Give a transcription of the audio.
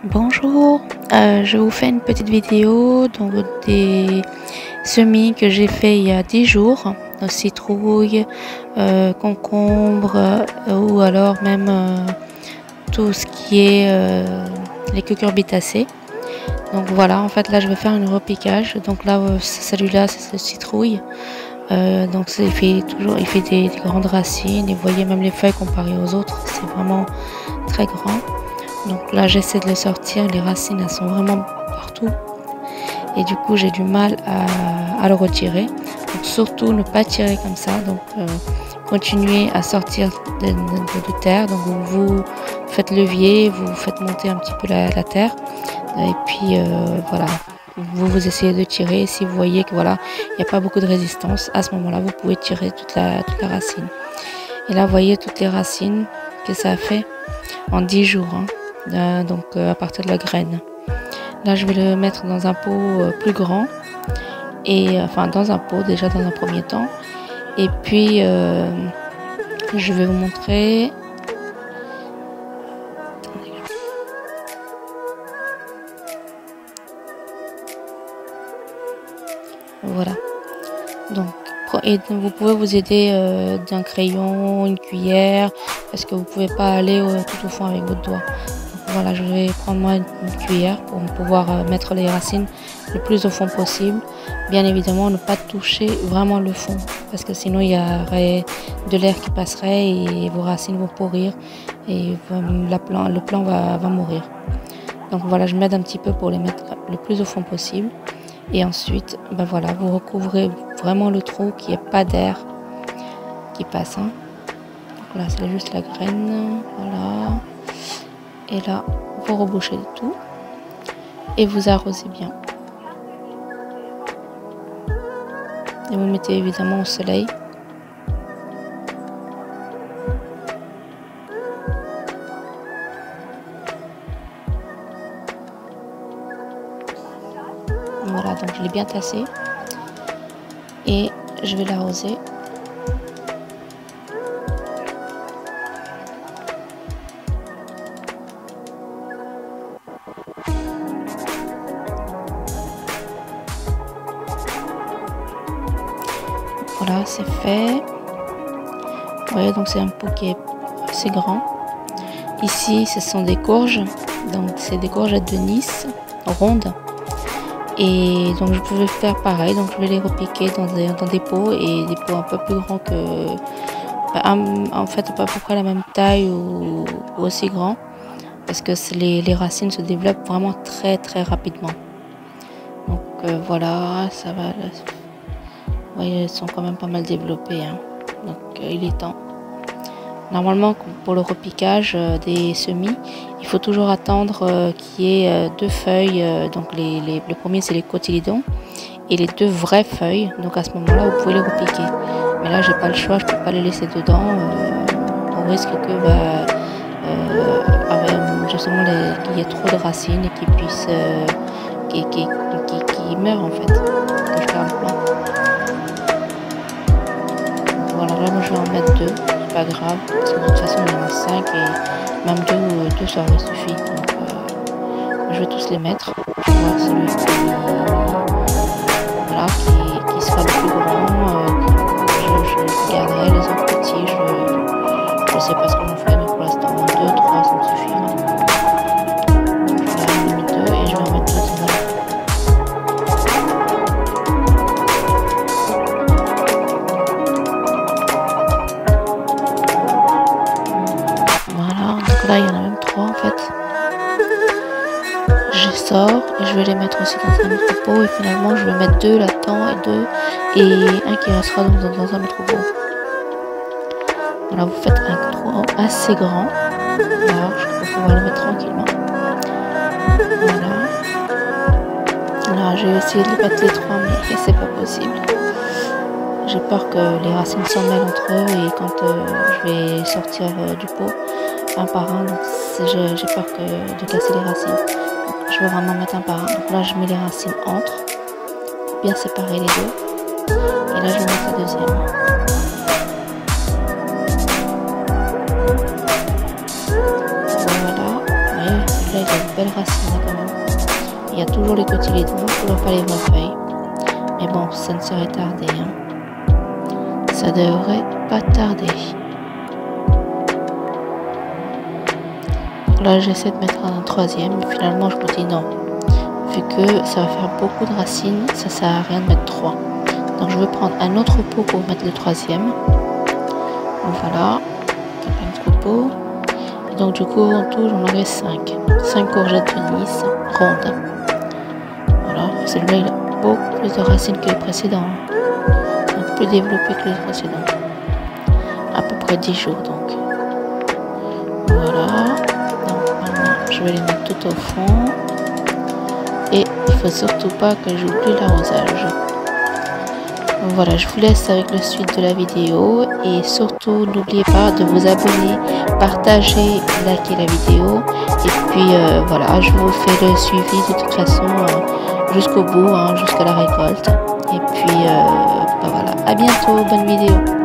Bonjour, je vous fais une petite vidéo donc des semis que j'ai fait il y a 10 jours, citrouille, concombre ou alors même tout ce qui est les cucurbitacées. Donc voilà, en fait là je vais faire un repiquage. Donc là celui-là c'est citrouille. Donc il fait des grandes racines et vous voyez même les feuilles comparées aux autres, c'est vraiment très grand. Donc là j'essaie de les sortir, les racines elles sont vraiment partout et du coup j'ai du mal à le retirer. Donc surtout ne pas tirer comme ça, donc continuez à sortir de terre. Donc vous faites levier, vous faites monter un petit peu la terre et puis voilà, vous essayez de tirer. Si vous voyez que voilà il n'y a pas beaucoup de résistance, à ce moment là vous pouvez tirer toute la racine. Et là vous voyez toutes les racines que ça a fait en 10 jours hein. Donc à partir de la graine. Là je vais le mettre dans un pot plus grand et enfin dans un pot déjà dans un premier temps et puis je vais vous montrer. Voilà, donc vous pouvez vous aider d'un crayon, une cuillère, parce que vous pouvez pas aller tout au fond avec votre doigt. Donc voilà, je vais prendre moi une cuillère pour pouvoir mettre les racines le plus au fond possible. Bien évidemment, ne pas toucher vraiment le fond, parce que sinon il y aurait de l'air qui passerait et vos racines vont pourrir et le plant va mourir. Donc voilà, je m'aide un petit peu pour les mettre le plus au fond possible. Et ensuite, ben voilà, vous recouvrez vraiment le trou, qu'il n'y ait pas d'air qui passe. Hein. Donc là, c'est juste la graine. Voilà. Et là, vous rebouchez le tout. Et vous arrosez bien. Et vous mettez évidemment au soleil. Voilà, donc je l'ai bien tassé et je vais l'arroser. Voilà, c'est fait. Vous voyez, donc c'est un pot qui est assez grand. Ici, ce sont des courges, donc c'est des courgettes de Nice rondes. Et donc je pouvais faire pareil, donc je vais les repiquer dans des pots et des pots un peu plus grands que, en fait pas à peu près la même taille ou aussi grand, parce que les racines se développent vraiment très rapidement. Donc voilà, ça va, vous voyez, elles sont quand même pas mal développées, hein. Donc il est temps. Normalement, pour le repiquage des semis, il faut toujours attendre qu'il y ait deux feuilles. Donc le premier, c'est les cotylédons et les deux vraies feuilles. Donc à ce moment-là, vous pouvez les repiquer. Mais là, j'ai pas le choix, je peux pas les laisser dedans. On risque que justement qu'il y ait trop de racines et qu'ils puissent qui meurent en fait. Que je perds le plan. Voilà, là, moi, je vais en mettre deux. Pas grave, parce que de toute façon il y en a 5 et même deux ça aurait suffi. Donc je vais tous les mettre. Je vais voir celui qui sera le plus grand. Je garderai les autres petits. Je sais pas ce qu'on fait, mais pour l'instant 2, 3 ça me suffira. Donc je vais en mettre 2 et je vais en mettre 2 dans la... Là il y en a même 3 en fait. Je sors et je vais les mettre aussi dans un autre pot et finalement je vais mettre 2 là-dedans et un qui restera dans un autre pot. Voilà, vous faites un trou assez grand. Voilà, je vais pouvoir le mettre tranquillement. Voilà. Alors j'ai essayé de les mettre les 3 mais c'est pas possible. J'ai peur que les racines s'en mêlent entre eux et quand je vais sortir du pot un par un, donc j'ai peur de casser les racines. Donc, je vais vraiment mettre un par un. Donc là je mets les racines entre, bien séparer les deux. Et là je vais mettre la deuxième. Voilà, ouais, là il est belles racines quand même. Il y a toujours les cotylédons, toujours pas les vraies feuilles. Mais bon, ça ne serait tardé. Hein. Ça devrait pas tarder. Là, j'essaie de mettre un troisième, mais finalement, je me dis non. Vu que ça va faire beaucoup de racines, ça sert à rien de mettre 3. Donc, je vais prendre un autre pot pour mettre le troisième. Donc, voilà, un autre pot. Et donc, du coup, en tout, j'en aurai 5. 5 courgettes de Nice rondes. Voilà, celui-là, il a beaucoup plus de racines que les précédents. Donc, plus développé que les précédents. À peu près 10 jours, donc. Voilà. Je vais les mettre tout au fond et il faut surtout pas que j'oublie l'arrosage. Voilà, je vous laisse avec le suite de la vidéo et surtout n'oubliez pas de vous abonner, partager, liker la vidéo et puis voilà, je vous fais le suivi de toute façon jusqu'au bout, hein, jusqu'à la récolte et puis voilà, à bientôt, bonne vidéo.